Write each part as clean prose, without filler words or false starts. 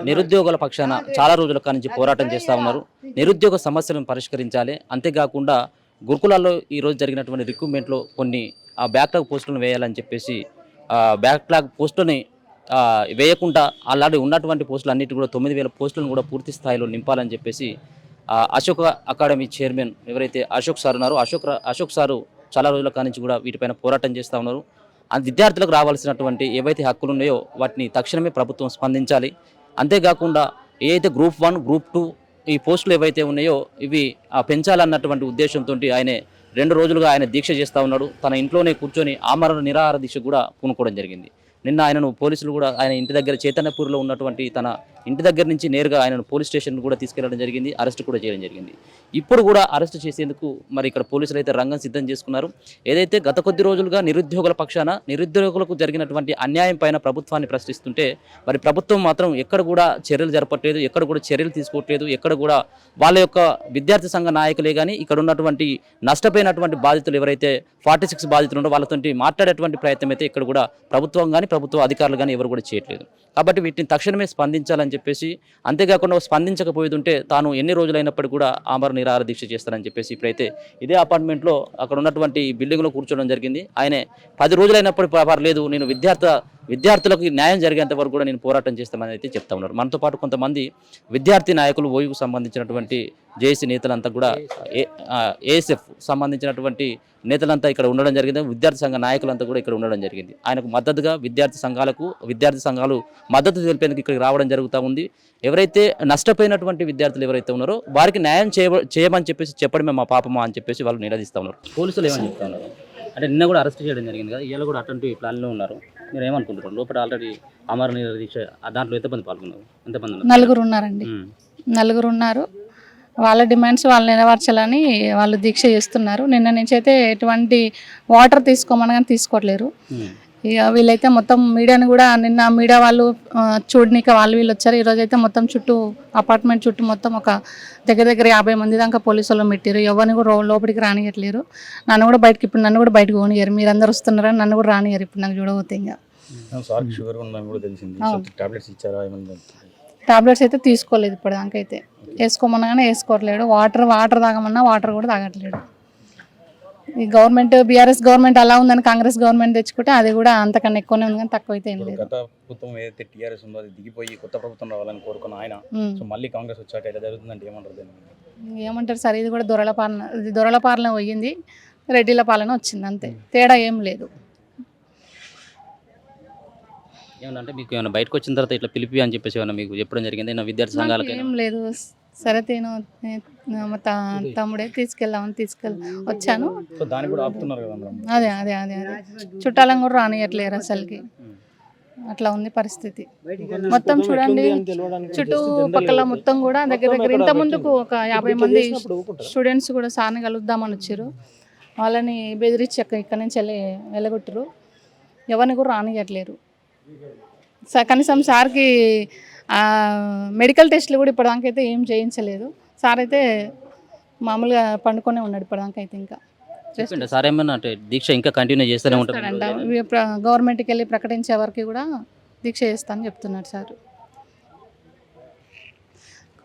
నిరుద్యోగుల పక్షాన చాలా రోజుల కానించి పోరాటం చేస్తూ ఉన్నారు. నిరుద్యోగ సమస్యలను పరిష్కరించాలి. అంతేకాకుండా గురుకులాల్లో ఈరోజు జరిగినటువంటి రిక్రూట్మెంట్‌లో కొన్ని బ్యాక్‌లాగ్ పోస్టులను వేయాలని చెప్పేసి బ్యాక్‌లాగ్ పోస్టులని వేయకుండా ఆల్రెడీ ఉన్నటువంటి పోస్టులన్నిటి కూడా 9,000 పోస్టులను కూడా పూర్తి స్థాయిలో నింపాలని చెప్పేసి అశోక అకాడమీ చైర్మన్ ఎవరైతే అశోక్ సార్ ఉన్నారో అశోక్ సారు చాలా రోజుల కానించి కూడా వీటిపైన పోరాటం చేస్తూ ఉన్నారు. విద్యార్థులకు రావాల్సినటువంటి ఏవైతే హక్కులు ఉన్నాయో వాటిని తక్షణమే ప్రభుత్వం స్పందించాలి. అంతేకాకుండా ఏదైతే గ్రూప్ 1, గ్రూప్ 2 ఈ పోస్టులు ఏవైతే ఉన్నాయో ఇవి పెంచాలన్నటువంటి ఉద్దేశంతో ఆయన 2 రోజులుగా ఆయన దీక్ష చేస్తూ ఉన్నాడు. తన ఇంట్లోనే కూర్చొని ఆమరణ నిరాహార దీక్ష కూడా పూనుకోవడం జరిగింది. నిన్న ఆయనను పోలీసులు కూడా ఆయన ఇంటి దగ్గర చైతన్యపూర్లో ఉన్నటువంటి తన ఇంటి దగ్గర నుంచి నేరుగా ఆయనను పోలీస్ స్టేషన్ కూడా తీసుకెళ్లడం జరిగింది. అరెస్ట్ కూడా చేయడం జరిగింది. ఇప్పుడు కూడా అరెస్ట్ చేసేందుకు మరి ఇక్కడ పోలీసులు అయితే రంగం సిద్ధం చేసుకున్నారు. ఏదైతే గత కొద్ది రోజులుగా నిరుద్యోగుల పక్షాన నిరుద్యోగులకు జరిగినటువంటి అన్యాయం పైన ప్రభుత్వాన్ని ప్రశ్నిస్తుంటే మరి ప్రభుత్వం మాత్రం ఎక్కడ కూడా చర్యలు జరపట్లేదు, ఎక్కడ కూడా చర్యలు తీసుకోవట్లేదు, ఎక్కడ కూడా వాళ్ళ యొక్క విద్యార్థి సంఘ నాయకులే కానీ ఇక్కడ ఉన్నటువంటి నష్టపోయినటువంటి బాధితులు ఎవరైతే 46 బాధితులు ఉన్నారో వాళ్ళతో మాట్లాడేటువంటి ప్రయత్నం అయితే ఇక్కడ కూడా ప్రభుత్వం కానీ ప్రభుత్వ అధికారులు కానీ ఎవరు కూడా చేయట్లేదు. కాబట్టి వీటిని తక్షణమే స్పందించాలని చెప్పేసి, అంతేకాకుండా స్పందించకపోయేది ఉంటే తాను ఎన్ని రోజులైనప్పటికీ కూడా ఆమరణ నిరాహార దీక్ష చేస్తానని చెప్పేసి ఇప్పుడైతే ఇదే అపార్ట్మెంట్లో అక్కడ ఉన్నటువంటి బిల్డింగ్లో కూర్చోవడం జరిగింది. ఆయనే 10 రోజులైనప్పటికీ పర్లేదు, నేను విద్యార్థులకు న్యాయం జరిగేంత వరకు కూడా నేను పోరాటం చేస్తామని అయితే చెప్తా ఉన్నారు. మనతో పాటు కొంతమంది విద్యార్థి నాయకులు, ఓయూకు సంబంధించినటువంటి జేఏసీ నేతలంతా కూడా ఏఎస్ఎఫ్ సంబంధించినటువంటి నేతలంతా ఇక్కడ ఉండడం జరిగింది. విద్యార్థి సంఘ నాయకులంతా కూడా ఇక్కడ ఉండడం జరిగింది. ఆయనకు మద్దతుగా విద్యార్థి సంఘాలు మద్దతు తెలిపేందుకు ఇక్కడికి రావడం జరుగుతూ ఉంది. ఎవరైతే నష్టపోయినటువంటి విద్యార్థులు ఎవరైతే ఉన్నారో వారికి న్యాయం చేయమని చెప్పేసి చెప్పడమే మా పాపమా అని చెప్పేసి వాళ్ళు నిలదీస్తూ ఉన్నారు. పోలీసులు ఏమని చెప్తా ఉన్నారు అంటే నిన్న కూడా అరెస్ట్ చేయడం జరిగింది కదా, ఇవాళ కూడా అటువంటి ప్లాన్లో ఉన్నారు. మీరు ఏమనుకుంటున్నారు? లోపల ఆల్రెడీ ఆమరణ నిరాహార దీక్ష దాంట్లో ఎంతమంది పాల్గొన్నారు? ఎంతమంది? నలుగురు ఉన్నారండి. నలుగురు ఉన్నారు. వాళ్ళ డిమాండ్స్ వాళ్ళు నెరవేర్చాలని వాళ్ళు దీక్ష చేస్తున్నారు. నిన్న నుంచి అయితే ఎటువంటి వాటర్ తీసుకోమని కానీ తీసుకోవట్లేరు. ఇక వీళ్ళైతే మొత్తం మీడియాని కూడా నిన్న మీడియా వాళ్ళు చూడనీక వీళ్ళు వచ్చారు. ఈరోజు అయితే మొత్తం చుట్టూ అపార్ట్మెంట్ చుట్టూ మొత్తం ఒక దగ్గర 50 మంది దాకా పోలీసు వాళ్ళు పెట్టారు. ఎవరిని కూడా లోపలికి రానియట్లేరు. నన్ను కూడా బయటకు పోనీయరు. మీరందరూ వస్తున్నారని నన్ను కూడా రానియరు. ఇప్పుడు నాకు చూడబోతే ఇంకా టాబ్లెట్స్ అయితే తీసుకోలేదు ఇప్పటిదాకా అయితే. వేసుకోమన్నా కానీ వేసుకోవట్లేడు. వాటర్ తాగమన్నా వాటర్ కూడా తాగట్లేడు. ఈ గవర్నమెంట్ బీఆర్ఎస్ గవర్నమెంట్ అలా ఉందని కాంగ్రెస్ గవర్నమెంట్ తెచ్చుకుంటే అది కూడా అంతకన్నా ఎక్కువనే ఉంది కానీ తక్కువ అయితే ఏం లేదు. గత ప్రభుత్వం ఏదైతే టీఆర్ఎస్ ఉందో అది దిగిపోయి కొత్త ప్రభుత్వం రావాలని కోరుకున్న ఆయన మళ్ళీ కాంగ్రెస్ వచ్చాక ఎలా జరుగుతుందంటే ఏమంటారు సార్? ఇది కూడా దొరల పాలన పోయింది, రెడ్డిల పాలన వచ్చింది, అంతే. తేడా ఏం లేదు. ఏమన్నా మీకు ఏమైనా బయటకు వచ్చిన తర్వాత ఇట్లా పిలిపి అని చెప్పేసి ఏమైనా మీకు చెప్పడం జరిగింది విద్యార్థి సంఘాలకి? ఏం లేదు. సరే మా తమ్ముడే తీసుకెళ్ళి వచ్చాను. అదే అదే అదే అదే చుట్టాలను కూడా రానియట్లేరు అసలుకి. అట్లా ఉంది పరిస్థితి మొత్తం. చూడండి చుట్టుపక్కల మొత్తం కూడా దగ్గర ఇంత ముందుకు ఒక 50 మంది స్టూడెంట్స్ కూడా సార్ని కలుద్దామని వచ్చారు. వాళ్ళని బెదిరించి ఇక్కడ నుంచి వెళ్ళగొట్టరు. ఎవరిని కూడా రానియట్లేరు. కనీసం సార్కి మెడికల్ టెస్ట్లు కూడా ఇప్పటిదాకా అయితే ఏం చేయించలేదు. సార్ అయితే మామూలుగా పండుకొనే ఉన్నాడు ఇప్పటిదాకా అయితే. ఇంకా సార్ ఏమన్నా అంటే దీక్ష ఇంకా కంటిన్యూ చేస్తూనే ఉంటారంట. గవర్నమెంట్కి వెళ్ళి ప్రకటించే వరకు కూడా దీక్ష చేస్తానని చెప్తున్నాడు సార్.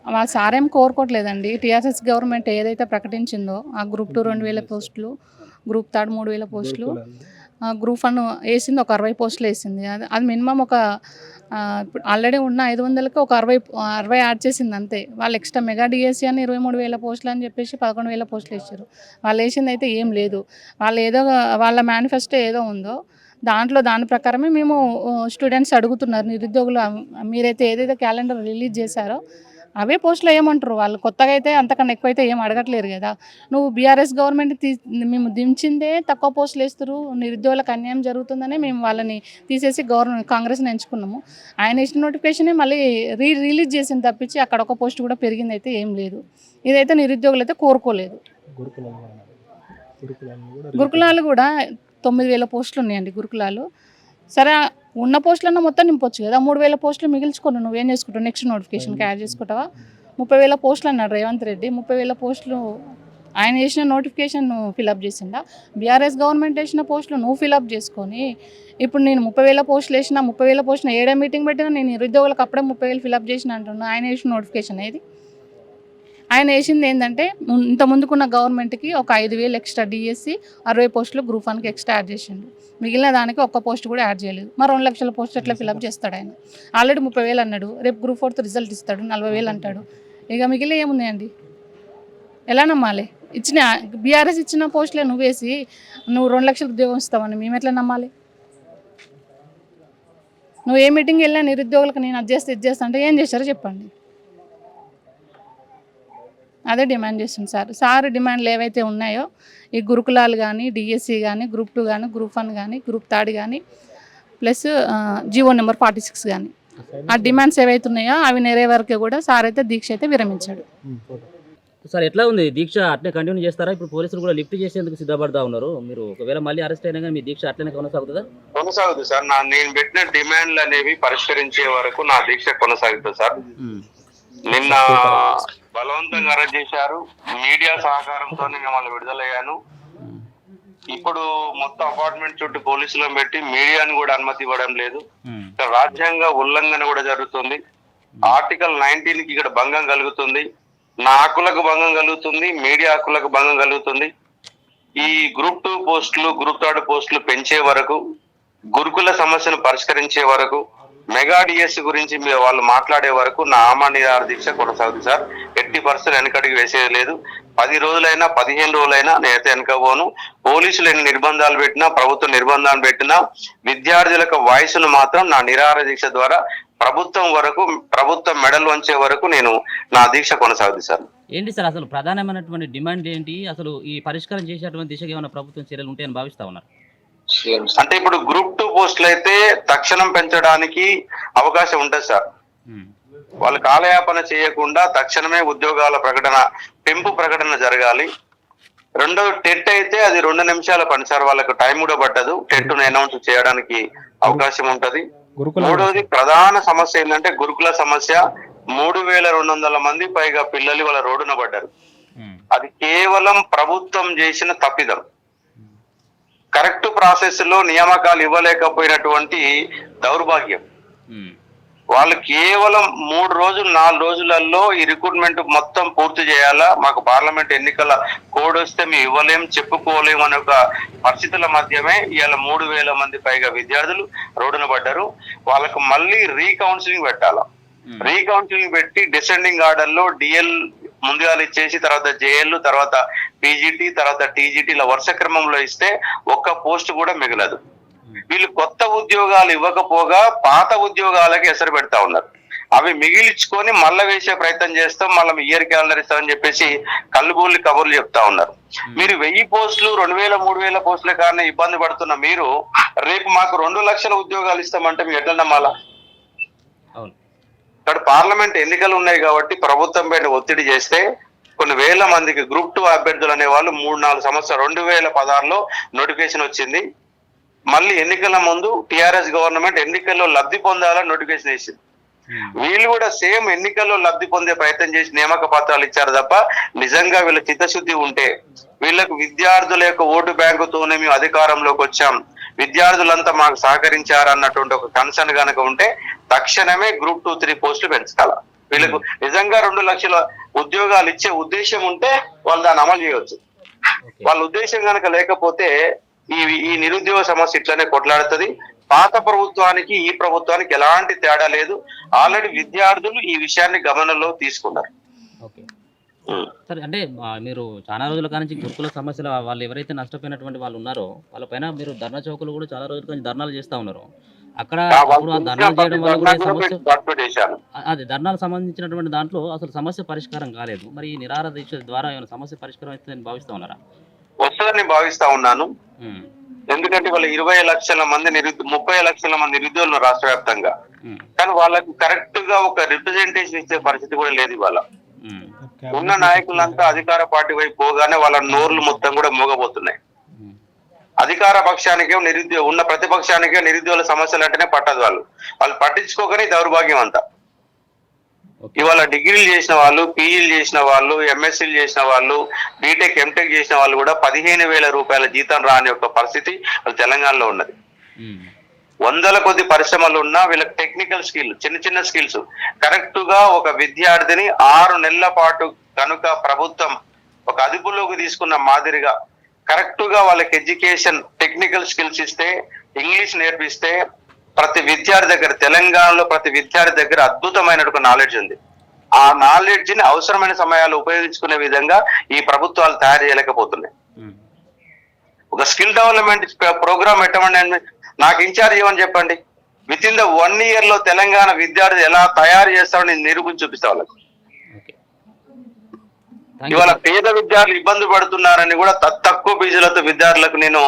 వాళ్ళ సార్ ఏం కోరుకోవట్లేదండి. టీఆర్ఎస్ గవర్నమెంట్ ఏదైతే ప్రకటించిందో ఆ గ్రూప్ 2 2,000 పోస్టులు, గ్రూప్ 3 3,000 పోస్టులు, గ్రూప్ 1 వేసింది ఒక 60 పోస్టులు వేసింది. అది మినిమం ఒక ఆల్రెడీ ఉన్న 500కి ఒక 60 యాడ్ చేసింది అంతే. వాళ్ళు ఎక్స్ట్రా మెగా డిఎస్సీ అని 23,000 పోస్టులు అని చెప్పేసి 11,000 పోస్టులు వేసారు. వాళ్ళు వేసింది అయితే ఏం లేదు. వాళ్ళ మేనిఫెస్టో ఏదో ఉందో దాని ప్రకారమే మేము స్టూడెంట్స్ అడుగుతున్నారు. నిరుద్యోగులు మీరైతే ఏదైతే క్యాలెండర్ రిలీజ్ చేశారో అవే పోస్టులు వేయమంటారు. వాళ్ళు కొత్తగా అయితే అంతకన్నా ఎక్కువైతే ఏం అడగట్లేరు కదా. నువ్వు బీఆర్ఎస్ గవర్నమెంట్ మేము దించిందే తక్కువ పోస్టులు వేస్తారు, నిరుద్యోగులకు అన్యాయం జరుగుతుందనే మేము వాళ్ళని తీసేసి కాంగ్రెస్ని ఎంచుకున్నాము. ఆయన ఇచ్చిన నోటిఫికేషనే మళ్ళీ రిలీజ్ చేసింది తప్పించి అక్కడ ఒక పోస్ట్ కూడా పెరిగింది అయితే ఏం లేదు. ఇదైతే నిరుద్యోగులు అయితే కోరుకోలేదు. గురుకులాలు కూడా 9,000 పోస్టులు ఉన్నాయండి గురుకులాలు. సరే ఉన్న పోస్టులన్నా మొత్తం నింపొచ్చు కదా. 3,000 పోస్టులు మిగిల్చుకున్నావు, నువ్వేం చేసుకుంటావు? నెక్స్ట్ నోటిఫికేషన్కి యాడ్ చేసుకుంటావా? 30,000 పోస్టులు అన్నాడు రేవంత్ రెడ్డి. 30,000 పోస్టులు ఆయన వేసిన నోటిఫికేషన్ నువ్వు ఫిలప్ చేసిండా? బీఆర్ఎస్ గవర్నమెంట్ వేసిన పోస్టులు నువ్వు ఫిలప్ చేసుకొని ఇప్పుడు నేను 30,000 పోస్టులు వేసిన 30,000 పోస్టులు ఏడే మీటింగ్ పెట్టినా నేను నిరుద్యోగులకు అప్పుడే 30,000 ఫిలప్ చేసిన అంటున్నా. ఆయన వేసిన నోటిఫికేషన్ ఏది? ఆయన వేసింది ఏంటంటే ఇంత ముందుకున్న గవర్నమెంట్కి ఒక 5,000 ఎక్స్ట్రా డిఎస్సి 60 పోస్టులు గ్రూప్ 1కి ఎక్స్ట్రా యాడ్ చేసిండు. మిగిలిన దానికి ఒక్క పోస్ట్ కూడా యాడ్ చేయలేదు. మరి 2 లక్షల పోస్ట్ ఎట్లా ఫిలప్ చేస్తాడు ఆయన? ఆల్రెడీ 30,000 అన్నాడు, రేపు గ్రూప్ 4 రిజల్ట్ ఇస్తాడు 40,000 అంటాడు. ఇక మిగిలిన ఏమున్నాయండి? ఎలా నమ్మాలి? ఇచ్చిన బీఆర్ఎస్ ఇచ్చిన పోస్టులే నువ్వేసి నువ్వు 2 లక్షల ఉద్యోగం ఇస్తావని మేము ఎట్లా నమ్మాలి? నువ్వు ఏ మీటింగ్ వెళ్ళినా నిరుద్యోగులకు నేను అది చేస్తే ఇది చేస్తా అంటే ఏం చేశారో చెప్పండి. అదే డిమాండ్ చేస్తుంది సార్ డిమాండ్లు ఏవైతే ఉన్నాయో ఈ గురుకులాలు కానీ, డిఎస్సి కానీ, గ్రూప్ 2 కానీ, గ్రూప్ 1 కానీ, గ్రూప్ 3 కానీ, ప్లస్ జీవో నెంబర్ 46 కానీ, ఆ డిమాండ్స్ ఏవైతే ఉన్నాయో అవి నెరవేరే కూడా సార్ అయితే దీక్ష అయితే విరమించాడు. సార్ ఎట్లా ఉంది దీక్ష? అట్లే కంటిన్యూ చేస్తారా? ఇప్పుడు పోలీసులు కూడా లిఫ్ట్ చేసేందుకు సిద్ధపడతా ఉన్నారు. మీరు ఒకవేళ మళ్ళీ అరెస్ట్ అయినా కానీ మీ దీక్ష అట్లనే కొనసాగుతుందా? కొనసాగుతుంది సార్. నేను పెట్టిన డిమాండ్లు అనేవి పరిష్కరించే వరకు నా దీక్ష కొనసాగుతుంది సార్. నిన్న బలవంతంగా అరెస్ట్ చేశారు. మీడియా సహకారంతో మిమ్మల్ని విడుదలయ్యాను. ఇప్పుడు మొత్తం అపార్ట్మెంట్ చుట్టూ పోలీసులను పెట్టి మీడియాను కూడా అనుమతి ఇవ్వడం లేదు. రాజ్యాంగ ఉల్లంఘన కూడా జరుగుతుంది. ఆర్టికల్ 19కి ఇక్కడ భంగం కలుగుతుంది. నా హక్కులకు భంగం కలుగుతుంది, మీడియా హక్కులకు భంగం కలుగుతుంది. ఈ గ్రూప్ 2 పోస్టులు, గ్రూప్ 3 పోస్టులు పెంచే వరకు, గురుకుల సమస్యను పరిష్కరించే వరకు, మెగా డిఎస్ గురించి వాళ్ళు మాట్లాడే వరకు నా నిరాహార దీక్ష కొనసాగుతుంది సార్. 80% వెనకడికి వేసేది లేదు. 10 రోజులైనా 15 రోజులైనా నేనైతే వెనకపోను. పోలీసులు ఎన్ని నిర్బంధాలు పెట్టినా, ప్రభుత్వం నిర్బంధాలు పెట్టినా విద్యార్థులకు వాయిస్ను మాత్రం నా నిరాహార దీక్ష ద్వారా ప్రభుత్వం మెడల్ వంచే వరకు నేను నా దీక్ష కొనసాగుతుంది సార్. ఏంటి సార్ అసలు ప్రధానమైనటువంటి డిమాండ్ ఏంటి? అసలు ఈ పరిష్కారం చేసేటువంటి దిశగా ఏమైనా ప్రభుత్వం చర్యలు ఉంటాయని భావిస్తా ఉన్నారు? అంటే ఇప్పుడు గ్రూప్ 2 పోస్టులు అయితే తక్షణం పెంచడానికి అవకాశం ఉంటుంది సార్. వాళ్ళు కాలయాపన చేయకుండా తక్షణమే ఉద్యోగాల పెంపు ప్రకటన జరగాలి. రెండోది టెట్ అయితే అది 2 నిమిషాల పని సార్. వాళ్ళకు టైం కూడా పట్టదు. టెట్ ను అనౌన్స్ చేయడానికి అవకాశం ఉంటది. మూడోది ప్రధాన సమస్య ఏంటంటే గురుకుల సమస్య. 3,200 మంది పైగా పిల్లలు వాళ్ళ రోడ్డున పడ్డారు. అది కేవలం ప్రభుత్వం చేసిన తప్పిదం. కరెక్ట్ ప్రాసెస్ లో నియామకాలు ఇవ్వలేకపోయినటువంటి దౌర్భాగ్యం. వాళ్ళు కేవలం 3 రోజులు 4 రోజులలో ఈ రిక్రూట్మెంట్ మొత్తం పూర్తి చేయాలా, మాకు పార్లమెంట్ ఎన్నికల కోడ్ వస్తే మేము ఇవ్వలేం, చెప్పుకోలేము అనే ఒక పరిస్థితుల మధ్యమే ఇవాళ 3,000 మంది పైగా విద్యార్థులు రోడ్డున పడ్డారు. వాళ్ళకు మళ్ళీ రీకౌన్సిలింగ్ పెట్టాలా. రీకౌన్సిలింగ్ పెట్టి డిసెండింగ్ ఆర్డర్ లో డిఎల్ ముందుగా ఇచ్చేసి తర్వాత జేఎల్, తర్వాత పీజీటీ, తర్వాత టీజీటీ ఇలా వరుస క్రమంలో ఇస్తే ఒక్క పోస్ట్ కూడా మిగలదు. వీళ్ళు కొత్త ఉద్యోగాలు ఇవ్వకపోగా పాత ఉద్యోగాలకి ఎసరు పెడతా ఉన్నారు. అవి మిగిలించుకొని మళ్ళా వేసే ప్రయత్నం చేస్తాం, మళ్ళీ ఇయర్ క్యాలెండర్ ఇస్తామని చెప్పేసి కళ్ళుబోళ్ళు కబుర్లు చెప్తా ఉన్నారు. మీరు 1000 పోస్టులు 2,000 3,000 పోస్టుల కారణం ఇబ్బంది పడుతున్న మీరు రేపు మాకు 2 లక్షల ఉద్యోగాలు ఇస్తామంటే మీరు ఎట్లా నమ్మాలా? ఇక్కడ పార్లమెంట్ ఎన్నికలు ఉన్నాయి కాబట్టి ప్రభుత్వం పైన ఒత్తిడి చేస్తే కొన్ని వేల మందికి గ్రూప్ 2 అభ్యర్థులు అనే వాళ్ళు 3-4 సంవత్సరాలు 2016లో నోటిఫికేషన్ వచ్చింది. మళ్ళీ ఎన్నికల ముందు టిఆర్ఎస్ గవర్నమెంట్ ఎన్నికల్లో లబ్ధి పొందాలని నోటిఫికేషన్ వేసింది. వీళ్ళు కూడా సేమ్ ఎన్నికల్లో లబ్ధి పొందే ప్రయత్నం చేసి నియామక పత్రాలు ఇచ్చారు తప్ప నిజంగా వీళ్ళ చిత్తశుద్ధి ఉంటే, వీళ్ళకు విద్యార్థుల యొక్క ఓటు బ్యాంకుతోనే మేము అధికారంలోకి వచ్చాం, విద్యార్థులంతా మాకు సహకరించారన్నటువంటి ఒక కన్సర్న్ కనుక ఉంటే తక్షణమే గ్రూప్ 2, 3 పోస్టులు పెంచాలి. వీళ్ళకు నిజంగా 2 లక్షల ఉద్యోగాలు ఇచ్చే ఉద్దేశం ఉంటే వాళ్ళు దాన్ని అమలు చేయవచ్చు. వాళ్ళ ఉద్దేశం కనుక లేకపోతే ఈ నిరుద్యోగ సమస్య ఇట్లనే కొట్లాడుతుంది. పాత ప్రభుత్వానికి ఈ ప్రభుత్వానికి ఎలాంటి తేడా లేదు. ఆల్రెడీ విద్యార్థులు ఈ విషయాన్ని గమనంలో తీసుకున్నారు. సరే, అంటే మీరు చాలా రోజుల కానించి గురుకుల సమస్యలు వాళ్ళు ఎవరైతే నష్టపోయినటువంటి వాళ్ళు ఉన్నారో వాళ్ళపైన మీరు ధర్నా చౌకులు కూడా చాలా రోజుల నుంచి ధర్నాలు చేస్తా ఉన్నారు. అక్కడ ధర్నాలు చేయడం వల్ల కూడా సమస్య, అదే ధర్నాలు సంబంధించినటువంటి దాంట్లో అసలు సమస్య పరిష్కారం కాలేదు. మరి ఈ నిరాహార దీక్ష ద్వారా ఏమైనా సమస్య పరిష్కారం అవుతుందని భావిస్తా ఉన్నారా? వస్తుందని భావిస్తా ఉన్నాను. ఎందుకంటే వాళ్ళ 20 లక్షల మంది 30 లక్షల మంది నిరుద్యోగులు రాష్ట్ర వ్యాప్తంగా, కానీ వాళ్ళకు కరెక్ట్ గా ఒక రిప్రజెంటేషన్ ఇచ్చే పరిస్థితి కూడా లేదు. ఇవాళ ఉన్న నాయకులంతా అధికార పార్టీ వైపు పోగానే వాళ్ళ నోర్లు మొత్తం కూడా మోగబోతున్నాయి. అధికార పక్షానికే ఉన్న ప్రతిపక్షానికే నిరుద్యోగుల సమస్యలు అంటేనే పట్టదు. వాళ్ళు పట్టించుకోకనే దౌర్భాగ్యం అంతా. ఇవాళ డిగ్రీలు చేసిన వాళ్ళు, పీజీలు చేసిన వాళ్ళు, ఎంఎస్సీలు చేసిన వాళ్ళు, బీటెక్ ఎంటెక్ చేసిన వాళ్ళు కూడా 15,000 రూపాయల జీతం రాని ఒక పరిస్థితి తెలంగాణలో ఉన్నది. వందల కొద్ది పరిశ్రమలు ఉన్నా వీళ్ళకి టెక్నికల్ స్కిల్, చిన్న చిన్న స్కిల్స్ కరెక్ట్ గా ఒక విద్యార్థిని 6 నెలల పాటు కనుక ప్రభుత్వం ఒక అదుపులోకి తీసుకున్న మాదిరిగా కరెక్ట్ గా వాళ్ళకి ఎడ్యుకేషన్ టెక్నికల్ స్కిల్స్ ఇస్తే, ఇంగ్లీష్ నేర్పిస్తే ప్రతి విద్యార్థి దగ్గర, తెలంగాణలో ప్రతి విద్యార్థి దగ్గర అద్భుతమైనటువంటి నాలెడ్జ్ ఉంది. ఆ నాలెడ్జ్ ని అవసరమైన సమయాలు ఉపయోగించుకునే విధంగా ఈ ప్రభుత్వాలు తయారు చేయలేకపోతున్నాయి. ఒక స్కిల్ డెవలప్మెంట్ ప్రోగ్రామ్ ఎట్టమండి, నాకు ఇన్ఛార్జ్ ఇవ్వని చెప్పండి. విత్ ఇన్ ద 1 year లో తెలంగాణ విద్యార్థి ఎలా తయారు చేస్తామని నిరూపించి చూపిస్తా వాళ్ళకి. ఇవాళ పేద విద్యార్థులు ఇబ్బంది పడుతున్నారని కూడా తక్కువ ఫీజులతో విద్యార్థులకు నేను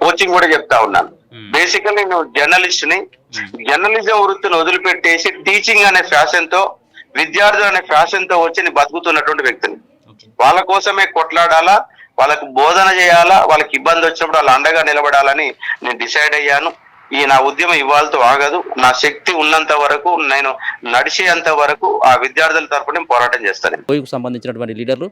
కోచింగ్ కూడా చెప్తా ఉన్నాను. బేసికల్ నేను జర్నలిస్ట్ ని, జర్నలిజం వృత్తిని వదిలిపెట్టేసి టీచింగ్ అనే ఫ్యాషన్ తో, విద్యార్థులు అనే ఫ్యాషన్ తో వచ్చి బతుకుతున్నటువంటి వ్యక్తిని. వాళ్ళ కోసమే కొట్లాడాలా, వాళ్ళకు బోధన చేయాలా, వాళ్ళకి ఇబ్బంది వచ్చినప్పుడు వాళ్ళ అండగా నిలబడాలని నేను డిసైడ్ అయ్యాను. ఈ నా ఉద్యమం ఇవాళతో ఆగదు. నా శక్తి ఉన్నంత వరకు, నేను నడిచేంత వరకు ఆ విద్యార్థుల తరపున నేను పోరాటం చేస్తాను. ఓయూకు సంబంధించినటువంటి లీడర్లు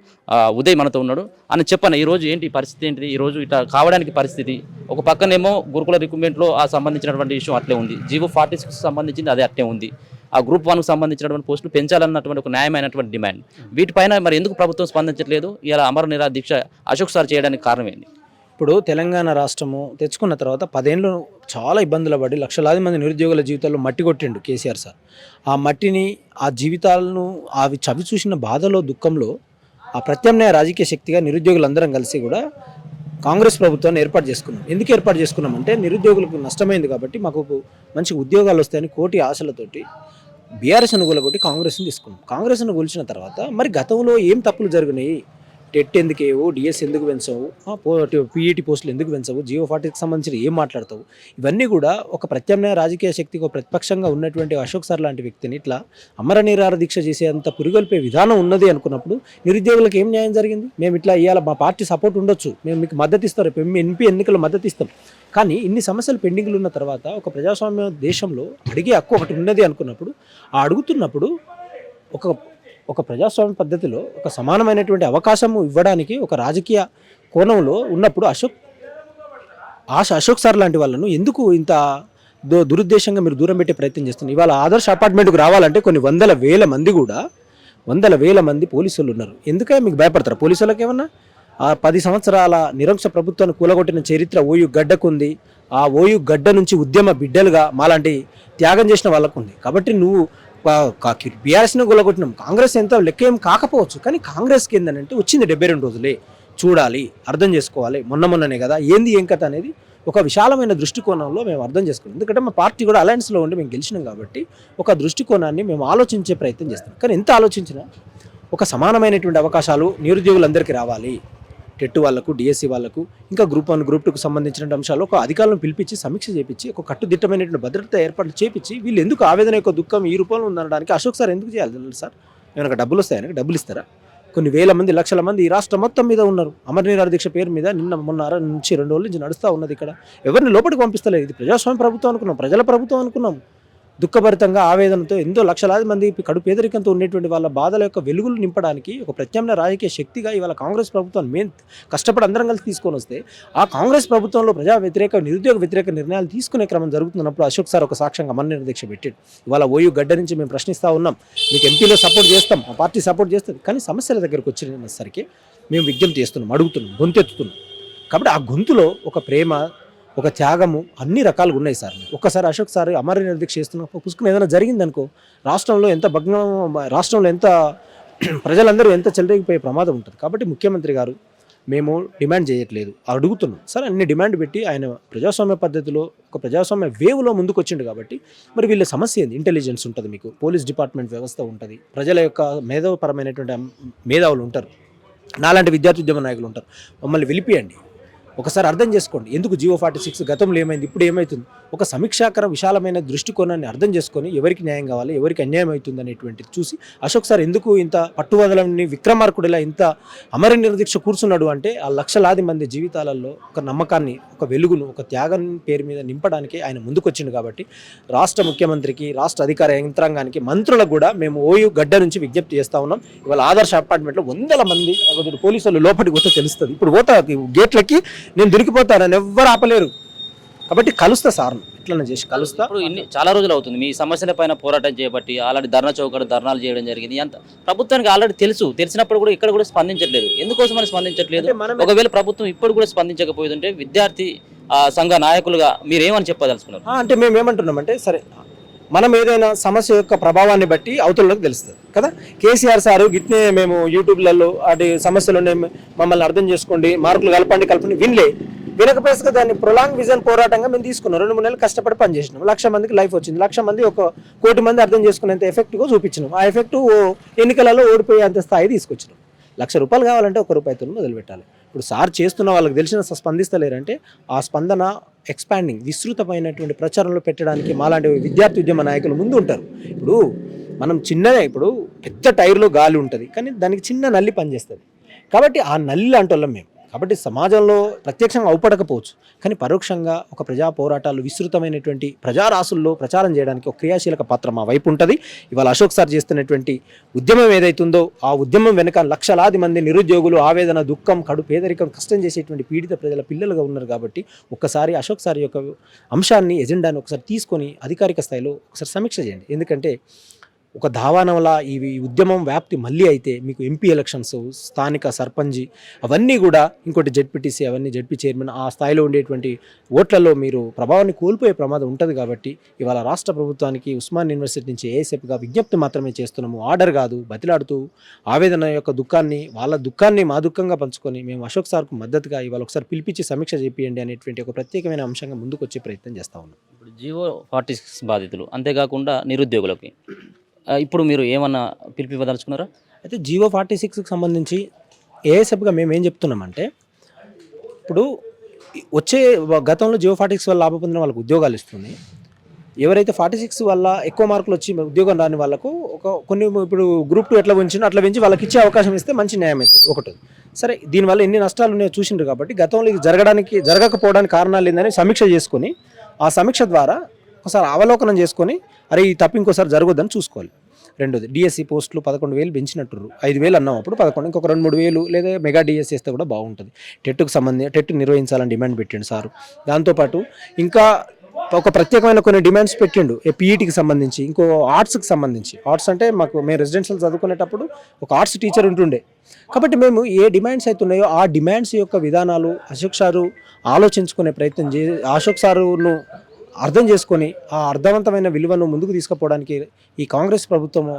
ఉదయ్ మనతో ఉన్నాడు. అని చెప్పాను, ఈ రోజు ఏంటి పరిస్థితి ఏంటిది, ఈ రోజు ఇట్లా కావడానికి పరిస్థితి? ఒక పక్కనేమో గురుకుల రిక్రూట్మెంట్లో ఆ సంబంధించినటువంటి ఇష్యూ అట్లే ఉంది, జీవో 46 సంబంధించింది అదే అట్లే ఉంది, ఆ గ్రూప్ 1కు సంబంధించినటువంటి పోస్టులు పెంచాలన్నటువంటి ఒక న్యాయమైనటువంటి డిమాండ్. వీటిపైన మరి ఎందుకు ప్రభుత్వం స్పందించట్లేదు? ఇలా అమర నిరాహార దీక్ష అశోక్ సార్ చేయడానికి కారణం ఏంటి? ఇప్పుడు తెలంగాణ రాష్ట్రము తెచ్చుకున్న తర్వాత 10 ఏళ్ళు చాలా ఇబ్బందులు పడి లక్షలాది మంది నిరుద్యోగుల జీవితాల్లో మట్టి కొట్టిండు కేసీఆర్ సార్. ఆ మట్టిని, ఆ జీవితాలను, అవి చవి చూసిన బాధలో, దుఃఖంలో ఆ ప్రత్యామ్నాయ రాజకీయ శక్తిగా నిరుద్యోగులందరం కలిసి కూడా కాంగ్రెస్ ప్రభుత్వాన్ని ఏర్పాటు చేసుకున్నాం. ఎందుకు ఏర్పాటు చేసుకున్నామంటే నిరుద్యోగులకు నష్టమైంది కాబట్టి మాకు మంచి ఉద్యోగాలు వస్తాయని కోటి ఆశలతోటి బీఆర్ఎస్ను కూలగొట్టి కాంగ్రెస్ని తీసుకున్నాం. కాంగ్రెస్ను కూల్చిన తర్వాత మరి గతంలో ఏం తప్పులు జరిగినాయి? టెట్ ఎందుకు వేయవు, డిఎస్ ఎందుకు పెంచవు, పీఈటీ పోస్టులు ఎందుకు పెంచవు, జియో 40కి సంబంధించి ఏం మాట్లాడతావు? ఇవన్నీ కూడా ఒక ప్రత్యామ్నాయ రాజకీయ శక్తికి ఒక ప్రతిపక్షంగా ఉన్నటువంటి అశోక్ సార్ లాంటి వ్యక్తిని ఇట్లా అమర నిరాహార దీక్ష చేసేంత పురిగొల్పే విధానం ఉన్నది అనుకున్నప్పుడు నిరుద్యోగులకు ఏం న్యాయం జరిగింది? మేము ఇట్లా ఇవాళ మా పార్టీ సపోర్ట్ ఉండొచ్చు, మేము మీకు మద్దతు ఇస్తారు, ఎంపీ ఎన్నికల్లో మద్దతు ఇస్తాం, కానీ ఇన్ని సమస్యలు పెండింగ్లు ఉన్న తర్వాత ఒక ప్రజాస్వామ్య దేశంలో అడిగే హక్కు ఒకటి ఉన్నది అనుకున్నప్పుడు, ఆ అడుగుతున్నప్పుడు ఒక ప్రజాస్వామ్య పద్ధతిలో ఒక సమానమైనటువంటి అవకాశం ఇవ్వడానికి ఒక రాజకీయ కోణంలో ఉన్నప్పుడు అశోక్ సార్ లాంటి వాళ్ళను ఎందుకు ఇంత దురుద్దేశంగా మీరు దూరం పెట్టే ప్రయత్నం చేస్తున్నారు? ఇవాళ ఆదర్శ అపార్ట్మెంట్కి రావాలంటే కొన్ని వందల వేల మంది పోలీసులు ఉన్నారు. ఎందుకే మీకు భయపడతారు పోలీసులకు? ఏమన్నా 10 సంవత్సరాల నిరంకుశ ప్రభుత్వాన్ని కూలగొట్టిన చరిత్ర ఓయూ గడ్డకుంది. ఆ ఓయూ గడ్డ నుంచి ఉద్యమ బిడ్డలుగా మాలాంటి త్యాగం చేసిన వాళ్ళకు ఉంది. కాబట్టి నువ్వు బీఆర్ఎస్ని కూలగొట్టినాం, కాంగ్రెస్ ఎంత లెక్కేం కాకపోవచ్చు, కానీ కాంగ్రెస్కి ఏంటంటే వచ్చింది 72 రోజులే, చూడాలి, అర్థం చేసుకోవాలి, మొన్ననే కదా ఏంది ఏం కథ అనేది ఒక విశాలమైన దృష్టికోణంలో మేము అర్థం చేసుకున్నాం. ఎందుకంటే మా పార్టీ కూడా అలయన్స్లో ఉండి మేము గెలిచినాం కాబట్టి ఒక దృష్టికోణాన్ని మేము ఆలోచించే ప్రయత్నం చేస్తాం. కానీ ఎంత ఆలోచించినా ఒక సమానమైనటువంటి అవకాశాలు నిరుద్యోగులందరికీ రావాలి. టెట్ వాళ్ళకు, డిఎస్సి వాళ్ళకు, ఇంకా గ్రూప్ 1, గ్రూప్ 2కు సంబంధించిన అంశాలు ఒక అధికారులను పిలిపించి సమీక్ష చేపించి ఒక కట్టుదిట్టమైనటువంటి భద్రత ఏర్పాట్లు చేపించి వీళ్ళు ఎందుకు ఆవేదన యొక్క దుఃఖం ఈ రూపంలో ఉందనడానికి అశోక్ సార్ ఎందుకు చేయాలి సార్? ఏమైనా డబ్బులు వస్తాయని డబ్బులు ఇస్తారా? కొన్ని వేల మంది, లక్షల మంది ఈ రాష్ట్రం మొత్తం మీద ఉన్నారు. అమర నిరాహార దీక్ష పేరు మీద మొన్న నుంచి 2 రోజుల నుంచి నడుస్తూ ఉన్నది. ఇక్కడ ఎవరిని లోపలికి పంపిస్తలేదు. ఇది ప్రజాస్వామ్య ప్రభుత్వం అనుకున్నాం, ప్రజల ప్రభుత్వం అనుకున్నాం. దుఃఖభరితంగా, ఆవేదనతో ఎంతో లక్షలాది మంది కడు పేదరికంతో ఉండేటువంటి వాళ్ళ బాధల యొక్క వెలుగులు నింపడానికి ఒక ప్రత్యామ్నాయ రాజకీయ శక్తిగా ఇవాళ కాంగ్రెస్ ప్రభుత్వాన్ని మేము కష్టపడి అందరం కలిసి తీసుకొని వస్తే, ఆ కాంగ్రెస్ ప్రభుత్వంలో ప్రజా వ్యతిరేక, నిరుద్యోగ వ్యతిరేక నిర్ణయాలు తీసుకునే క్రమం జరుగుతున్నప్పుడు అశోక్ సార్ ఒక సాక్ష్యంగా అమర నిరాహార దీక్ష పెట్టాడు. ఇవాళ ఓయూ గడ్డ నుంచి మేము ప్రశ్నిస్తూ ఉన్నాం, మీకు ఎంపీలో సపోర్ట్ చేస్తాం, మా పార్టీ సపోర్ట్ చేస్తుంది, కానీ సమస్యల దగ్గరకు వచ్చినసరికి మేము విజ్ఞప్తి చేస్తున్నాం, అడుగుతున్నాం, గొంతెత్తుతున్నాం. కాబట్టి ఆ గొంతులో ఒక ప్రేమ, ఒక త్యాగము అన్ని రకాలుగా ఉన్నాయి సార్. ఒక్కసారి అశోక్ సార్ అమర నిరాహార దీక్ష చేస్తున్నప్పుడు పుసుకుని ఏదైనా జరిగిందనుకో రాష్ట్రంలో ఎంత భగ్నం, రాష్ట్రంలో ఎంత ప్రజలందరూ ఎంత చెలరేగిపోయే ప్రమాదం ఉంటుంది. కాబట్టి ముఖ్యమంత్రి గారు మేము డిమాండ్ చేయట్లేదు, అడుగుతున్నాం సార్. అన్ని డిమాండ్ పెట్టి ఆయన ప్రజాస్వామ్య పద్ధతిలో ఒక ప్రజాస్వామ్య వేవ్లో ముందుకు వచ్చిండు. కాబట్టి మరి వీళ్ళ సమస్య ఏంది? ఇంటెలిజెన్స్ ఉంటుంది, మీకు పోలీస్ డిపార్ట్మెంట్ వ్యవస్థ ఉంటుంది, ప్రజల యొక్క మేధావపరమైనటువంటి మేధావులు ఉంటారు, నాలాంటి విద్యార్థి ఉద్యమ నాయకులు ఉంటారు. మమ్మల్ని పిలిపియండి, ఒకసారి అర్థం చేసుకోండి, ఎందుకు జియో 46 గతంలో ఏమైంది, ఇప్పుడు ఏమవుతుంది. ఒక సమీక్షాకర విశాలమైన దృష్టికోణాన్ని అర్థం చేసుకొని ఎవరికి న్యాయం కావాలి, ఎవరికి అన్యాయం అవుతుంది అనేటువంటిది చూసి అశోక్ సార్ ఎందుకు ఇంత పట్టువదలని విక్రమార్కుడిలా ఇంత అమర నిర్దీక్ష కూర్చున్నాడు అంటే ఆ లక్షలాది మంది జీవితాలలో ఒక నమ్మకాన్ని, ఒక వెలుగును, ఒక త్యాగం పేరు మీద నింపడానికి ఆయన ముందుకొచ్చిండు. కాబట్టి రాష్ట్ర ముఖ్యమంత్రికి, రాష్ట్ర అధికార యంత్రాంగానికి, మంత్రులకు కూడా మేము ఓయూ గడ్డ నుంచి విజ్ఞప్తి చేస్తా ఉన్నాం. ఇవాళ ఆదర్శ అపార్ట్మెంట్లో 100 మంది పోలీసులు లోపలికి పోతే తెలుస్తుంది. ఇప్పుడు పోతా గేట్లకి నేను దొరికిపోతానని ఎవ్వరు ఆపలేరు. కాబట్టి కలుస్తా సార్, ఇట్లా చేసి కలుస్తా. ఇప్పుడు చాలా రోజులు అవుతుంది మీ సమస్యల పైన పోరాటం చేయబట్టి, ఆల్రెడీ ధర్నా చౌకడ ధర్నాలు చేయడం జరిగింది. అంత ప్రభుత్వానికి ఆల్రెడీ తెలిసినప్పుడు కూడా ఇక్కడ కూడా స్పందించట్లేదు. ఎందుకోసమని స్పందించట్లేదు? ఒకవేళ ప్రభుత్వం ఇప్పుడు కూడా స్పందించకపోతుంటే విద్యార్థి సంఘ నాయకులుగా మీరేమని చెప్పదలుచుకున్నారు? అంటే మేము ఏమంటున్నామంటే, సరే మనం ఏదైనా సమస్య యొక్క ప్రభావాన్ని బట్టి అవతలలోకి తెలుస్తుంది కదా. కేసీఆర్ సారు గిట్నే మేము యూట్యూబ్లలో అటు సమస్యలు మమ్మల్ని అర్థం చేసుకోండి, మార్కులు కలపండి వినకపోయేసరికి దాన్ని ప్రొలాంగ్ విజన్ పోరాటంగా మేము తీసుకున్నాం. 2-3 నెలలు కష్టపడి పనిచేసినాం. 1,00,000 మందికి లైఫ్ వచ్చింది. 1,00,000 మంది 1 కోటి మంది అర్థం చేసుకునేంత ఎఫెక్ట్గా చూపించినాం. ఆ ఎఫెక్ట్ ఎన్నికలలో ఓడిపోయేంత స్థాయి తీసుకొచ్చినాం. ₹1,00,000 కావాలంటే ₹1 మొదలు పెట్టాలి. ఇప్పుడు సార్ చేస్తున్న వాళ్ళకి తెలిసిన స్పందిస్తలేరంటే ఆ స్పందన ఎక్స్పాండింగ్ విస్తృతమైనటువంటి ప్రచారంలో పెట్టడానికి మాలాంటి విద్యార్థి ఉద్యమ నాయకులు ముందు ఉంటారు. ఇప్పుడు మనం చిన్నదే, ఇప్పుడు పెద్ద టైర్లో గాలి ఉంటుంది కానీ దానికి చిన్న నల్లి పనిచేస్తుంది. కాబట్టి ఆ నల్లి అంటోళ్ళం మేము. కాబట్టి సమాజంలో ప్రత్యక్షంగా అవుపడకపోవచ్చు కానీ పరోక్షంగా ఒక ప్రజా పోరాటాలు విస్తృతమైనటువంటి ప్రజారాసుల్లో ప్రచారం చేయడానికి ఒక క్రియాశీలక పాత్ర మా వైపు ఉంటుంది. ఇవాళ అశోక్ సార్ చేస్తున్నటువంటి ఉద్యమం ఏదైతుందో ఆ ఉద్యమం వెనుక లక్షలాది మంది నిరుద్యోగులు, ఆవేదన, దుఃఖం, కడు పేదరికం, కష్టం చేసేటువంటి పీడిత ప్రజల పిల్లలుగా ఉన్నారు. కాబట్టి ఒక్కసారి అశోక్ సార్ యొక్క అంశాన్ని, ఎజెండాని ఒకసారి తీసుకొని అధికారిక స్థాయిలో ఒకసారి సమీక్ష చేయండి. ఎందుకంటే ఒక ధావానంలా ఈ ఉద్యమం వ్యాప్తి మళ్ళీ అయితే మీకు ఎంపీ ఎలక్షన్స్, స్థానిక సర్పంచి అవన్నీ కూడా, ఇంకోటి జెడ్పీటీసీ, అవన్నీ జెడ్పీ చైర్మన్, ఆ స్థాయిలో ఉండేటువంటి ఓట్లలో మీరు ప్రభావాన్ని కోల్పోయే ప్రమాదం ఉంటుంది. కాబట్టి ఇవాళ రాష్ట్ర ప్రభుత్వానికి ఉస్మాన్ యూనివర్సిటీ నుంచి ఏఎస్ఎఫ్గా విజ్ఞప్తి మాత్రమే చేస్తున్నాము. ఆర్డర్ కాదు. బతిలాడుతూ ఆవేదన యొక్క దుఃఖాన్ని, వాళ్ళ దుఃఖాన్ని మా దుఃఖంగా పంచుకొని మేము అశోక్ సార్కు మద్దతుగా ఇవాళ ఒకసారి పిలిపించి సమీక్ష చేపియండి అనేటువంటి ఒక ప్రత్యేకమైన అంశంగా ముందుకు వచ్చే ప్రయత్నం చేస్తూ ఉన్నాం. ఇప్పుడు జియో 46 బాధితులు, అంతేకాకుండా నిరుద్యోగులకి ఇప్పుడు మీరు ఏమన్నా పిలిపి ఇవ్వదలుచుకున్నారా? అయితే జియో 46కి సంబంధించి ఏఎస్ఎఫ్గా మేము ఏం చెప్తున్నామంటే, ఇప్పుడు వచ్చే గతంలో జియో 46 వల్ల లాభం పొందిన వాళ్ళకు ఉద్యోగాలు ఇస్తుంది. ఎవరైతే 46 వల్ల ఎక్కువ మార్కులు వచ్చి ఉద్యోగం రాని వాళ్ళకు కొన్ని ఇప్పుడు గ్రూప్ 2 ఎట్లా పెంచినో అట్లా పెంచి వాళ్ళకి ఇచ్చే అవకాశం ఇస్తే మంచి న్యాయం అవుతుంది. ఒకటి సరే, దీనివల్ల ఎన్ని నష్టాలు ఉన్నాయో చూసిండ్రు. కాబట్టి గతంలో ఇది జరగకపోవడానికి కారణాలు ఏందని సమీక్ష చేసుకొని, ఆ సమీక్ష ద్వారా ఒకసారి అవలోకనం చేసుకొని, అరే ఈ తప్పు ఇంకోసారి జరగొద్దని చూసుకోవాలి. రెండోది, డిఎస్సి పోస్టులు 11,000 పెంచినట్టు 5,000 అన్నాం, అప్పుడు 11, ఇంకొక 2-3,000 లేదా మెగా డిఎస్సి వేస్తే కూడా బాగుంటుంది. టెట్ నిర్వహించాలని డిమాండ్ పెట్టిండు సారు. దాంతోపాటు ఇంకా ఒక ప్రత్యేకమైన కొన్ని డిమాండ్స్ పెట్టిండు. పీఈటీకి సంబంధించి, ఇంకో ఆర్ట్స్కి సంబంధించి. ఆర్ట్స్ అంటే మేము రెసిడెన్షియల్ చదువుకునేటప్పుడు ఒక ఆర్ట్స్ టీచర్ ఉంటుండే. కాబట్టి మేము ఏ డిమాండ్స్ అవుతున్నాయో ఆ డిమాండ్స్ యొక్క విధానాలు అశోక్ సారు ఆలోచించుకునే ప్రయత్నం అశోక్ సారును అర్థం చేసుకొని ఆ అర్థవంతమైన విలువను ముందుకు తీసుకుపోవడానికి ఈ కాంగ్రెస్ ప్రభుత్వము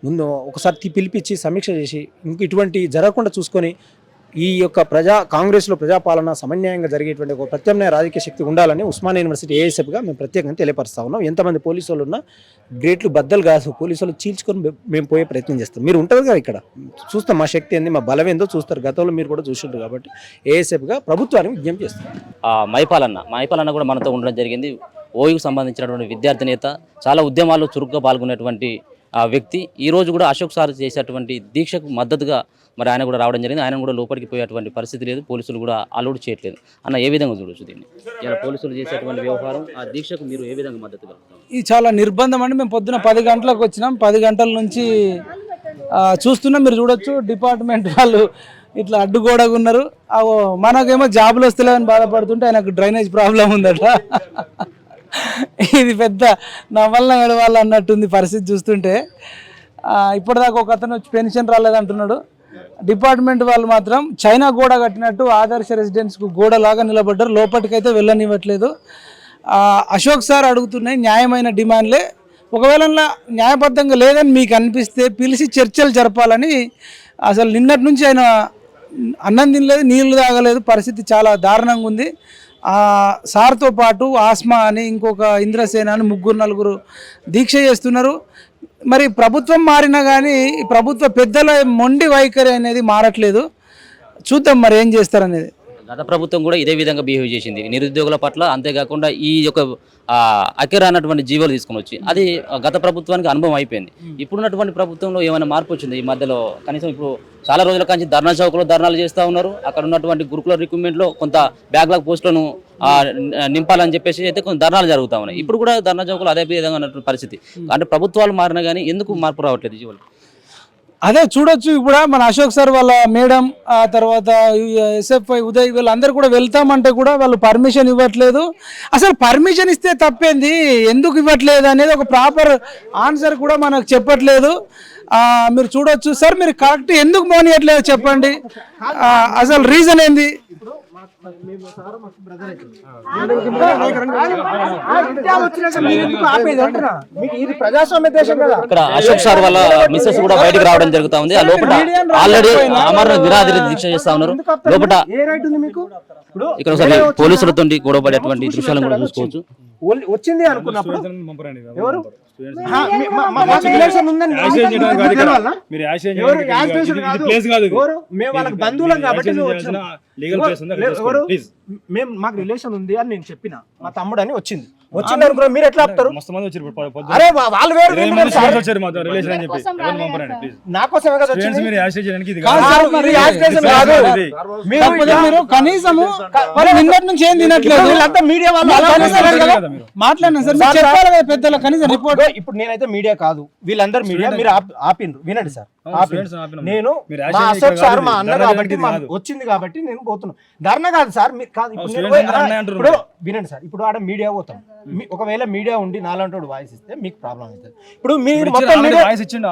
ముందు ఒకసారి పిలిపించి సమీక్ష చేసి ఇటువంటి జరగకుండా చూసుకొని ఈ యొక్క కాంగ్రెస్లో ప్రజాపాలన సమన్యాయంగా జరిగేటువంటి ఒక ప్రత్యామ్నాయ రాజకీయ శక్తి ఉండాలని ఉస్మాన్ యూనివర్సిటీ ఏఎస్ఎఫ్గా మేము ప్రత్యేకంగా తెలియపరుస్తా ఉన్నాం. ఎంతమంది పోలీసులు ఉన్నా గ్రేట్లు బద్దలు కాదు, పోలీసులు చీల్చుకొని మేము పోయే ప్రయత్నం చేస్తాం. మీరు ఉంటుంది కదా ఇక్కడ, చూస్తాం మా శక్తి ఏంది, మా బలం ఏందో చూస్తారు. గతంలో మీరు కూడా చూసింటారు. కాబట్టి ఏఎస్ఎఫ్గా ప్రభుత్వానికి విజ్ఞప్తి చేస్తాం. మైపాలన్న కూడా మనతో ఉండడం జరిగింది. ఓయూకు సంబంధించినటువంటి విద్యార్థి నేత, చాలా ఉద్యమాల్లో చురుగ్గా పాల్గొనేటువంటి ఆ వ్యక్తి. ఈరోజు కూడా అశోక్ సార్ చేసేటువంటి దీక్షకు మద్దతుగా మరి ఆయన కూడా రావడం జరిగింది. ఆయన కూడా లోపలికి పోయేటువంటి పరిస్థితి లేదు, పోలీసులు కూడా అలౌడ్ చేయట్లేదు. అన్న, ఏ విధంగా చూడొచ్చు దీన్ని? ఇలా పోలీసులు చేసేటువంటి వ్యవహారం, ఆ దీక్షకు మీరు ఏ విధంగా మద్దతు కలుగుతారు? ఇది చాలా నిర్బంధం అండి. మేము పొద్దున 10 గంటలకు వచ్చినాం. 10 గంటల నుంచి చూస్తున్నాం. మీరు చూడొచ్చు, డిపార్ట్మెంట్ వాళ్ళు ఇట్లా అడ్డుగోడగా ఉన్నారు. మనకేమో జాబులు వస్తలేవని బాధపడుతుంటే ఆయనకు డ్రైనేజ్ ప్రాబ్లం ఉందట. ఇది పెద్ద నా వల్ల ఏడవాళ్ళు అన్నట్టుంది పరిస్థితి చూస్తుంటే. ఇప్పటిదాకా ఒక అతను వచ్చి పెన్షన్ రాలేదంటున్నాడు. డిపార్ట్మెంట్ వాళ్ళు మాత్రం చైనా గోడ కట్టినట్టు ఆదర్శ రెసిడెన్స్కు గోడలాగా నిలబడ్డారు. లోపలికైతే వెళ్ళనివ్వట్లేదు. అశోక్ సార్ అడుగుతున్నాయి న్యాయమైన డిమాండ్లే. ఒకవేళ న్యాయబద్ధంగా లేదని మీకు అనిపిస్తే పిలిచి చర్చలు జరపాలని. అసలు నిన్నటి నుంచి ఆయన అన్నం తినలేదు, నీళ్లు తాగలేదు. పరిస్థితి చాలా దారుణంగా ఉంది. సార్తో పాటు ఆస్మా అని, ఇంకొక ఇంద్రసేన అని 3-4 దీక్ష చేస్తున్నారు. మరి ప్రభుత్వం మారినా కానీ ఈ ప్రభుత్వ పెద్దల మొండి వైఖరి అనేది మారట్లేదు. చూద్దాం మరి ఏం చేస్తారనేది. గత ప్రభుత్వం కూడా ఇదే విధంగా బిహేవ్ చేసింది నిరుద్యోగుల పట్ల. అంతేకాకుండా ఈ యొక్క అకెరా అన్నటువంటి జీవోలు తీసుకుని వచ్చి అది గత ప్రభుత్వానికి అనుభవం అయిపోయింది. ఇప్పుడున్నటువంటి ప్రభుత్వంలో ఏమైనా మార్పు వచ్చింది ఈ మధ్యలో? కనీసం ఇప్పుడు చాలా రోజుల నుంచి ధర్నా చౌకలో ధర్నాలు చేస్తూ ఉన్నారు. అక్కడ ఉన్నటువంటి గురుకుల రిక్రూట్మెంట్లో కొంత బ్యాక్లాగ్ పోస్టులను నింపాలని చెప్పేసి అయితే కొంత ధర్నాలు జరుగుతూ ఉన్నాయి. ఇప్పుడు కూడా ధర్నా చౌకలో అదే విధంగా ఉన్నటువంటి పరిస్థితి. అంటే ప్రభుత్వాలు మారినా కానీ ఎందుకు మార్పు రావట్లేదు జీవోలు? అదే చూడొచ్చు. ఇప్పుడు మన అశోక్ సార్ వాళ్ళ మేడం, ఆ తర్వాత ఎస్ఎఫ్ఐ ఉదయ్ వీళ్ళందరూ కూడా వెళ్తామంటే కూడా వాళ్ళు పర్మిషన్ ఇవ్వట్లేదు. అసలు పర్మిషన్ ఇస్తే తప్పేంది, ఎందుకు ఇవ్వట్లేదు అనేది ఒక ప్రాపర్ ఆన్సర్ కూడా మనకు చెప్పట్లేదు. మీరు చూడొచ్చు సార్, మీరు కరెక్ట్ ఎందుకు మోనియట్లేదు చెప్పండి, అసలు రీజన్ ఏంది? ఇక్కడ అశోక్ సార్ వాళ్ళ మిస్సెస్ కూడా బయటకు రావడం జరుగుతా ఉంది. ఆ లోపల ఆల్రెడీ అమర నిరాదరణ దీక్ష చేస్తా ఉన్నారు. లోపల ఇక్కడ ఒకసారి పోలీసులతో గొడవపడేటువంటి దృశ్యాలను కూడా చూసుకోవచ్చు. వచ్చింది అనుకున్నప్పుడు ఎవరు మేము వాళ్ళకి బంధువులం కాబట్టి మేము మాకు రిలేషన్ ఉంది అని నేను చెప్పిన, మా తమ్ముడు అని వచ్చింది అనుకున్నా. మీరు ఎట్లా ఆపుతారు? అరే వాళ్ళు వేరు నా కోసమే కదా వచ్చింది. కనీసము నిన్నటి నుంచి ఏం తినట్లేదు. వీళ్ళంతా మీడియా వాళ్ళు మాట్లాడినా సార్, మీరు చెప్పాలి కదా పెద్దల కనీసం రిపోర్ట్. ఇప్పుడు నేనైతే మీడియా కాదు, వీళ్ళందరూ మీడియా. మీరు ఆపిండ్రు, వినండి సార్. నేను మా అశోక్ సార్ మా అన్న కాబట్టి వచ్చింది కాబట్టి నేను పోతున్నాను. ధర్నా కాదు సార్, కాదు. ఇప్పుడు వినండి సార్, ఇప్పుడు ఆడ మీడియా పోతాం. ఒకవేళ మీడియా ఉండి నాలంటోడు వాయిస్ ఇస్తే మీకు ప్రాబ్లం అవుతుంది. ఇప్పుడు మీరు మొత్తం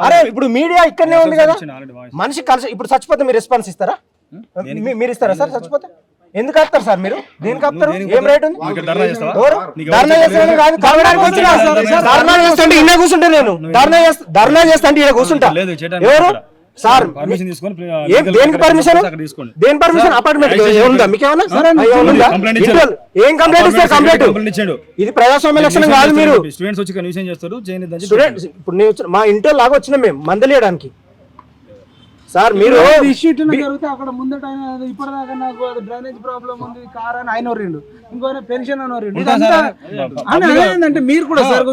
అరే ఇప్పుడు మీడియా ఇక్కడనే ఉంది కదా, మనిషి కలిసి ఇప్పుడు చచ్చిపోతే మీరు రెస్పాన్స్ ఇస్తారా? మీరు ఇస్తారా సార్? చచ్చిపోతే ఎందుకు ఆపుతారు సార్? మీరు దేనికి ఆపుతారు? ఏం రైట్ ఉంది? ధర్నా చేస్తాను కాదు, కలవడానికి వచ్చినా ధర్నా చేస్తుంటే ఇన్న కూర్చుంటే నేను ధర్నా చేస్తా అంటే ఇక్కడ కూర్చుంటా. ఎవరు సార్ దేనికి పర్మిషన్? దేని పర్మిషన్? అపార్ట్మెంట్ ఉందా మీకేమన్నా? ఏం కంప్లైంట్ ఇస్తారు? కంప్లైంట్ ఇది ప్రజాస్వామ్య లక్షణం కాదు. మీరు స్టూడెంట్స్ ఇప్పుడు నేను మా ఇంట్లో లాగా వచ్చినాం మేము మందలియడానికి సార్. మీరు ఇష్యూ జరిగితే అక్కడ ముందట ఇప్పటిదాకా నాకు డ్రైనేజ్ ప్రాబ్లం ఉంది, కార్ అని ఆయన రెండు, ఇంకో పెన్షన్ అని అంటే మీరు కూడా సార్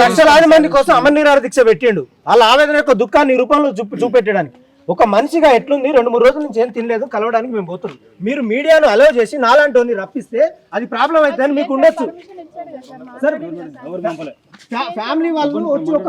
లక్షలాది మంది కోసం అమర నిరాహార దీక్ష పెట్టిండు. వాళ్ళ ఆవేదన యొక్క దుఃఖాన్ని రూపంలో చూపెట్టడానికి. ఒక మనిషిగా ఎట్లుంది, 2-3 రోజుల నుంచి ఏం తినలేదు, కలవడానికి మేము పోతున్నాం. మీరు మీడియాను అలో చేసి నాలాంటి రప్పిస్తే అది ప్రాబ్లం అవుతుందని మీకు ఉండొచ్చు సార్. ఫ్యామిలీ వాళ్ళు వచ్చి ఒక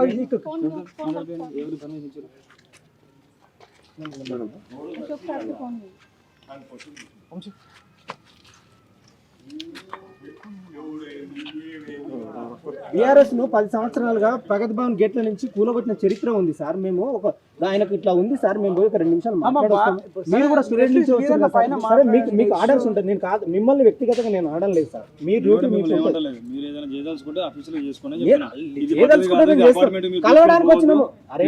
బీఆర్ఎస్ ను 10 సంవత్సరాలుగా ప్రగతి భవన్ గేట్ల నుంచి కూలగొట్టిన చరిత్ర ఉంది సార్. మేము ఒక ఆయనకు ఇట్లా ఉంది సార్, మేము పోయి 2 నిమిషాలు మాట్లాడొస్తాం. మీరు కూడా స్టూడెంట్ నుంచి వచ్చారు సరే, మీకు ఆర్డర్స్ ఉంటుంది. నేను కాదు, మిమ్మల్ని వ్యక్తిగతంగా నేను ఆర్డర్ లేదు సార్. మీ డ్యూటీ మీకు కలవడానికి వచ్చినాము. అరే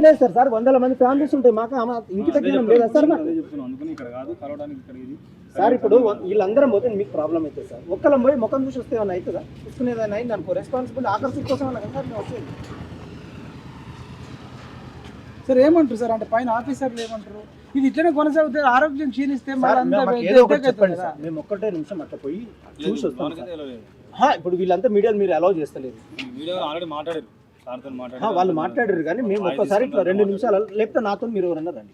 లేదు సార్, సార్ 100 మంది ఫ్యామిలీస్ ఉంటాయి మాకు, ఇంటి దగ్గర లేదా సార్ సార్? ఇప్పుడు వీళ్ళందరం పోతే మీకు ప్రాబ్లం అవుతుంది సార్. ఒక్కళ్ళం పోయి ముఖం చూసి వస్తే ఏమైనా అవుతుందా? చూసుకునేదాన్ని అయింది అనుకో, రెస్పాన్సిబిలిటీ ఆకర్షణ కోసం వస్తుంది సార్. ఏమంటారు సార్? అంటే పైన ఆఫీసర్లు ఏమంటారు? ఇది ఇట్లనే కొనసాగితే ఆరోగ్యం క్షీణిస్తే మేము ఒక్కటే నిమిషం అట్లా పోయి చూసి వస్తాం. ఇప్పుడు వీళ్ళంతా మీడియా మీరు అలౌ చేస్తలేదు. వాళ్ళు మాట్లాడారు కానీ మేము ఒక్కసారి ఇట్లా 2 నిమిషాలు లేకపోతే నాతో మీరు ఎవరన్నా రండి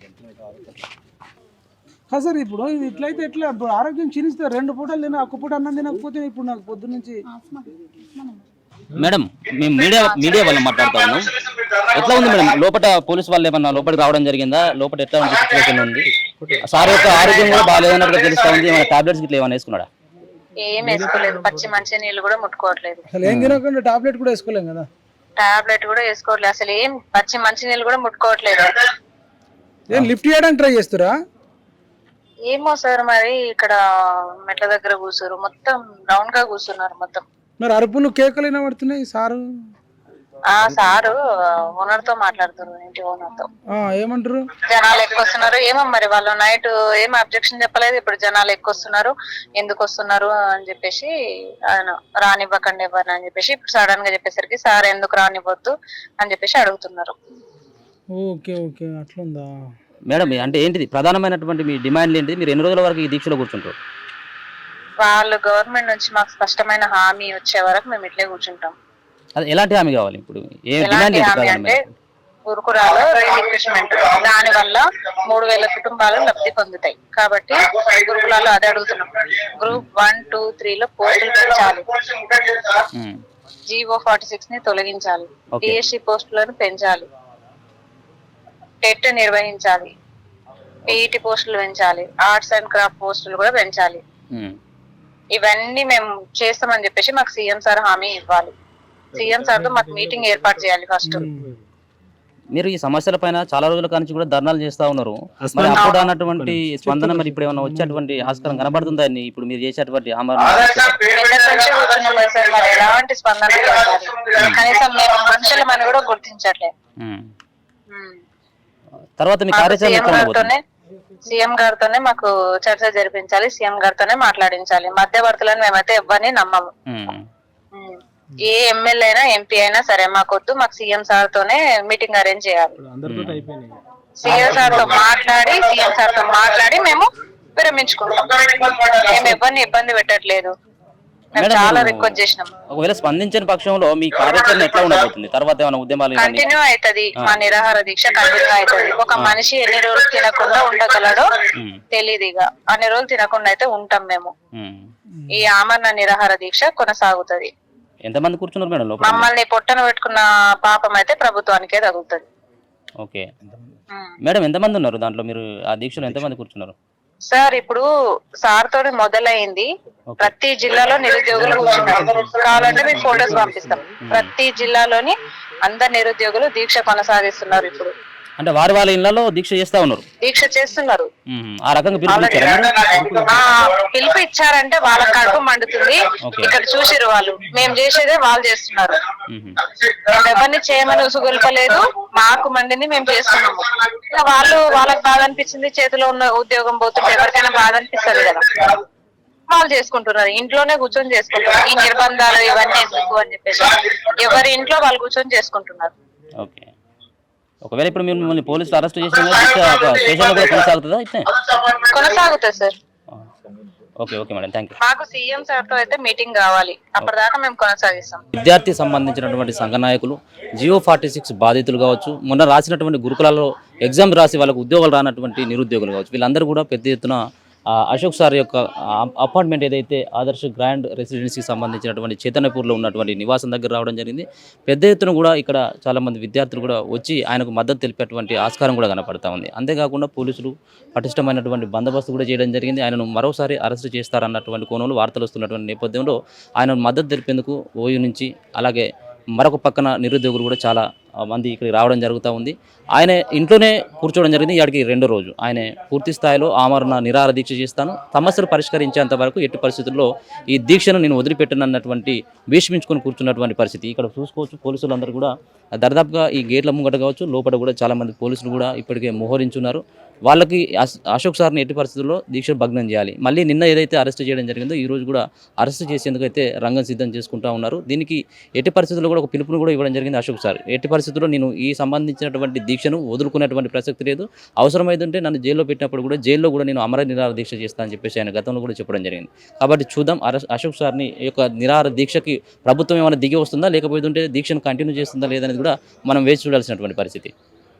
సార్. ఇప్పుడు ఇది ఇట్లయితే ఎట్లా? ఇప్పుడు ఆరోగ్యం క్షీణిస్తే 2 పూటలు తిన, 1 పూట అన్నం తినకపోతే ఇప్పుడు నాకు పొద్దు నుంచి. మేడం మేము మీడియా వాళ్ళని మాట్లాడుతా ఉన్నాం. ఎట్లా ఉంది మేడం లోపల? పోలీసు వాళ్ళు ఏమన్నా లోపలికి రావడం జరిగిందా? లోపల ఎట్లా ఉంది సిచ్యువేషన్ ఉంది? సార్ యొక్క ఆరోగ్యం కూడా బాగాలేదన్నట్టుగా తెలుస్తా ఉంది. ఏమైనా టాబ్లెట్స్ ఇట్లా ఏమైనా వేసుకున్నాడా? ఏం వేసుకోలేదు, పచ్చి మంచి నీళ్ళు కూడా ముట్టుకోవట్లేదు. అసలు ఏం తినకుండా టాబ్లెట్ కూడా వేసుకోలేం కదా? టాబ్లెట్ కూడా వేసుకోవట్లేదు, అసలు ఏం పచ్చి మంచి నీళ్ళు కూడా ముట్టుకోవట్లేదు. ఏం లిఫ్ట్ చేయడానికి ట్రై చేస్తారా? ఏమో సార్, మరి ఇక్కడ మెట్ల దగ్గర కూర్చున్నారు, మొత్తం రౌండ్ గా కూర్చున్నారు మొత్తం. మరి అరుపులు కేకలు వినబడుతున్నాయి సారు. సారు ఓనర్ తో మాట్లాడుతున్నారు, ఇంటి ఓనర్ తో. ఏమంటారు? జనాలు ఎక్కువ వస్తున్నారు. ఏమో మరి వాళ్ళు నైట్ ఏం అబ్జెక్షన్ చెప్పలేదు, ఇప్పుడు జనాలు ఎక్కువ వస్తున్నారు, ఎందుకు వస్తున్నారు అని చెప్పేసి ఆయన రానివ్వకండి ఎవరిని అని చెప్పేసి ఇప్పుడు సడన్ గా చెప్పేసరికి సార్ ఎందుకు రానివ్వద్దు అని చెప్పేసి అడుగుతున్నారు. Okay okay అట్లుందా. మేడం అంటే ఏంటిది ప్రధానమైనటువంటి మీ డిమాండ్లు ఏంటిది? మీరు ఎన్ని రోజుల వరకు ఈ దీక్షలో కూర్చుంటారు? వాళ్ళు గవర్నమెంట్ నుంచి మాకు స్పష్టమైన హామీ వచ్చే వరకు మేము ఇట్లే కూర్చుంటాం. అది ఎలాంటి హామీ కావాలి ఇప్పుడు? ఏ డిమాండ్ ఎలాంటి ఏంటి హామీ అంటే ప్రధానమైన? గురుకులాలో రీఇన్వెస్ట్మెంట్, దాని వల్ల 3000 కుటుంబాలు లబ్ధి పొందుతాయి కాబట్టి గురుకులాలో అదే అడుగుతున్నాం. గ్రూప్ 1, 2, 3లో పోస్టులు పెంచాలి, GO 46 ని తొలగించాలి, DSC పోస్టులను పెంచాలి, టెట్ నిర్వహించాలి, PET పోస్టులు పెంచాలి, ఆర్ట్స్ అండ్ క్రాఫ్ట్ పోస్టులు కూడా పెంచాలి. ఇవన్నీ మేము చేస్తామని చెప్పేసి మాకు సీఎం సార్ హామీ ఇవ్వాలి. సీఎం సార్ తో మాకు మీటింగ్ ఏర్పాటు చేయాలి ఫస్ట్. మీరు ఈ సమస్యల పైన చాలా రోజుల కానించి కూడా ధర్నాలు చేస్తా ఉన్నారు. మరి అప్పుడు అన్నటువంటి స్పందన మరి ఇప్పుడు ఏమైనా వచ్చేటువంటి ఆస్కారం కనబడుతుందా? ఇప్పుడు మీరు చేసేటువంటి ఆమరణ మరి ఎలాంటి స్పందన కనీసం మేము మనుషులమని కూడా గుర్తించట్లేదు. తర్వాత మీ కార్యాచరణ సీఎం గారితోనే మాకు చర్చ జరిపించాలి, సీఎం గారితోనే మాట్లాడించాలి. మధ్యవర్తులను మేమైతే ఎవరిని నమ్మము. ఏ ఎమ్మెల్యే అయినా ఎంపీ అయినా సరే మాకొద్దు, మాకు సీఎం సార్ తోనే మీటింగ్ అరేంజ్ చేయాలి. సీఎం సార్ తో మాట్లాడి మేము విరమించుకుంటాం. మేము ఎవరిని ఇబ్బంది పెట్టట్లేదు, మేము చాలా రిక్వెస్ట్ చేసినాం. ఒకవేళ స్పందించిన పక్షంలో మీ కార్యాచరణ ఎట్లా ఉండబోతుంది? తర్వాత ఏమైనా ఉద్యమాలు కంటిన్యూ అవుతుంది, మా నిరాహార దీక్ష కంటిన్యూ అవుతుంది. ఒక మనిషి ఎన్ని రోజులు తినకుండా ఉండగలడో తెలియదు, ఇక అన్ని రోజులు తినకుండా అయితే ఉంటాం మేము. ఈ ఆమరణ నిరాహార దీక్ష కొనసాగుతుంది. ఎంతమంది కూర్చున్నారు మేడం లోపల? మమ్మల్ని పొట్టన పెట్టుకున్న పాపం అయితే ప్రభుత్వానికే తగులుతుంది. ఓకే మేడం, ఎంతమంది ఉన్నారు దాంట్లో? మీరు ఆ దీక్షలో ఎంతమంది కూర్చున్నారు? సార్ ఇప్పుడు సార్ తోటి మొదలైంది, ప్రతి జిల్లాలో నిరుద్యోగులు కూర్చున్నారు. కావాలంటే మీకు ఫోటోస్ పంపిస్తాం. ప్రతి జిల్లాలోని అందరు నిరుద్యోగులు దీక్ష కొనసాగిస్తున్నారు. ఇప్పుడు అంటే వారి వాళ్ళ ఇళ్లలో దీక్ష చేస్తా ఉన్నారు, దీక్ష చేస్తున్నారు. ఆ రకంగా పిలుపు ఇచ్చారంటే వాళ్ళ కడుపు మండుతుంది. ఇక్కడ చూసిరు వాళ్ళు, మేము చేసేదే వాళ్ళు చేస్తున్నారు. మేము ఎవరిని చేయమని ఉసుగొల్పలేదు, మాకు మండింది మేము చేస్తున్నాము. వాళ్ళకి బాధ అనిపించింది, చేతిలో ఉన్న ఉద్యోగం పోతుంటే ఎవరికైనా బాధ అనిపిస్తుంది కదా, వాళ్ళు చేసుకుంటున్నారు. ఇంట్లోనే కూర్చొని చేసుకుంటున్నారు. ఈ నిర్బంధాలు ఇవన్నీ ఎందుకు అని చెప్పేసి ఎవరి ఇంట్లో వాళ్ళు కూర్చొని చేసుకుంటున్నారు. ఓకే, ఒకవేళ ఇప్పుడు మిమ్మల్ని పోలీసులు అరెస్ట్ చేసిన స్టేషన్లో కూడా కొనసాగుతుందా? ఇట్లా కొనసాగుతుంది sir. Okay okay madam, thank you. మాకు సీఎం సార్ తో అయితే మీటింగ్ కావాలి, అప్పటిదాకా మేము కొనసాగిస్తాం. విద్యార్థి సంబంధించినటువంటి సంఘ నాయకులు, GO 46 బాధితులు కావచ్చు, మొన్న రాసినటువంటి గురుకులాల్లో ఎగ్జామ్ రాసి వాళ్ళకు ఉద్యోగాలు రానటువంటి నిరుద్యోగులు కావచ్చు, వీళ్ళందరూ కూడా పెద్ద ఎత్తున అశోక్ సార్ యొక్క అపార్ట్మెంట్ ఏదైతే ఆదర్శ గ్రాండ్ రెసిడెన్సీకి సంబంధించినటువంటి చైతన్యపూర్లో ఉన్నటువంటి నివాసం దగ్గర రావడం జరిగింది. పెద్ద ఎత్తున కూడా ఇక్కడ చాలామంది విద్యార్థులు కూడా వచ్చి ఆయనకు మద్దతు తెలిపేటువంటి ఆస్కారం కూడా కనపడతా ఉంది. అంతేకాకుండా పోలీసులు పటిష్టమైనటువంటి బందోబస్తు కూడా చేయడం జరిగింది. ఆయనను మరోసారి అరెస్టు చేస్తారన్నటువంటి కోణంలో వార్తలు వస్తున్నటువంటి నేపథ్యంలో ఆయన మద్దతు తెలిపేందుకు ఓయూ నుంచి, అలాగే మరొక పక్కన నిరుద్యోగులు కూడా చాలా మంది ఇక్కడికి రావడం జరుగుతూ ఉంది. ఆయన ఇంట్లోనే కూర్చోవడం జరిగింది. ఇక్కడికి రెండో రోజు ఆయన పూర్తి స్థాయిలో ఆమరణ నిరాహార దీక్ష చేస్తాను, సమస్యలు పరిష్కరించేంత వరకు ఎట్టి పరిస్థితుల్లో ఈ దీక్షను నేను వదిలిపెట్టనన్నటువంటి భీష్మించుకొని కూర్చున్నటువంటి పరిస్థితి ఇక్కడ చూసుకోవచ్చు. పోలీసులందరూ కూడా దర్దాపుగా ఈ గేట్ల ముంగట కావచ్చు, లోపల కూడా చాలామంది పోలీసులు కూడా ఇప్పటికే మోహరించున్నారు. వాళ్ళకి అశోక్ సార్ని ఎట్టి పరిస్థితుల్లో దీక్షను భగ్నం చేయాలి. మళ్ళీ నిన్న ఏదైతే అరెస్ట్ చేయడం జరిగిందో ఈ రోజు కూడా అరెస్ట్ చేసేందుకు అయితే రంగం సిద్ధం చేసుకుంటూ ఉన్నారు. దీనికి ఎట్టి పరిస్థితుల్లో కూడా ఒక పిలుపును కూడా ఇవ్వడం జరిగింది అశోక్ సార్. ఎట్టి పరిస్థితుల్లో నేను ఈ సంబంధించినటువంటి దీక్షను వదులుకునేటువంటి ప్రసక్తి లేదు, అవసరమైతుంటే నన్ను జైల్లో పెట్టినప్పుడు కూడా జైల్లో కూడా నేను అమర నిరాహార దీక్ష చేస్తానని చెప్పేసి ఆయన గతంలో కూడా చెప్పడం జరిగింది. కాబట్టి చూద్దాం అశోక్ సార్ని ఈ యొక్క నిరాహార దీక్షకి ప్రభుత్వం ఏమైనా దిగి వస్తుందా, లేకపోతే దీక్షను కంటిన్యూ చేస్తుందా లేదనేది కూడా మనం వేచి చూడాల్సినటువంటి పరిస్థితి.